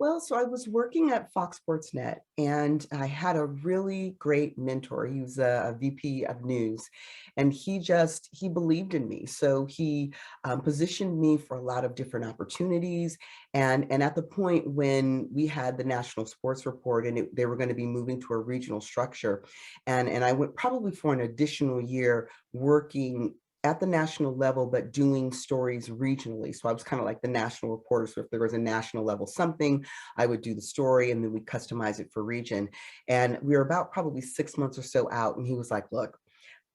Well, so I was working at Fox Sports Net, and I had a really great mentor. He was a VP of news, and he believed in me. So he positioned me for a lot of different opportunities. And at the point when we had the national sports report, and they were going to be moving to a regional structure, and I went probably for an additional year working at the national level, but doing stories regionally. So I was kind of like the national reporter. So if there was a national level something, I would do the story and then we customize it for region. And we were about probably 6 months or so out. And he was like, look,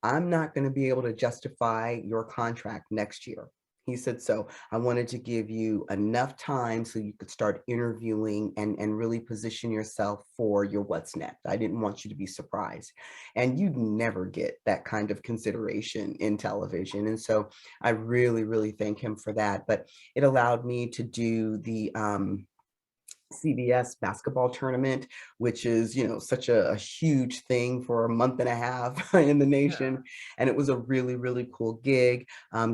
I'm not going to be able to justify your contract next year. He said, so I wanted to give you enough time so you could start interviewing and really position yourself for your what's next. I didn't want you to be surprised. And you'd never get that kind of consideration in television. And so I really, really thank him for that. But it allowed me to do the CBS basketball tournament, which is, such a huge thing for a month and a half in the Yeah. nation. And it was a really, really cool gig.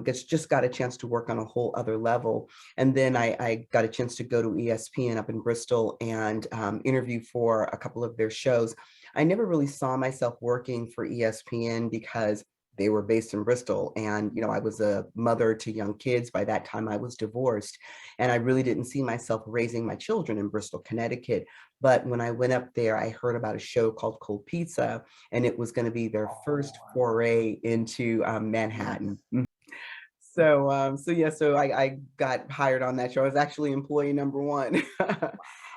Just got a chance to work on a whole other level. And then I got a chance to go to ESPN up in Bristol and interview for a couple of their shows. I never really saw myself working for ESPN because they were based in Bristol. And, I was a mother to young kids. By that time, I was divorced. And I really didn't see myself raising my children in Bristol, Connecticut. But when I went up there, I heard about a show called Cold Pizza, and it was going to be their first Oh, wow. foray into Manhattan. Yes. So yeah, so I got hired on that show. I was actually employee number one, Wow.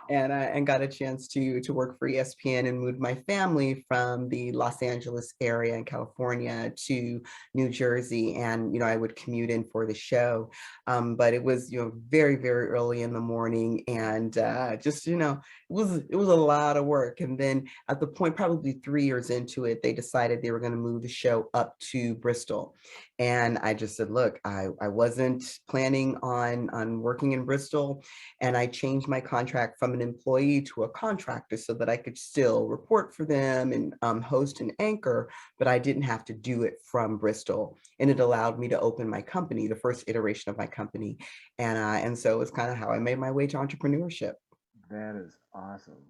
and got a chance to work for ESPN and moved my family from the Los Angeles area in California to New Jersey, and I would commute in for the show, but it was very very early in the morning, and just it was a lot of work, and then at the point probably 3 years into it, they decided they were going to move the show up to Bristol. And I just said, look, I wasn't planning on working in Bristol. And I changed my contract from an employee to a contractor so that I could still report for them and host and anchor, but I didn't have to do it from Bristol. And it allowed me to open my company, the first iteration of my company. And so it's kind of how I made my way to entrepreneurship. That is awesome.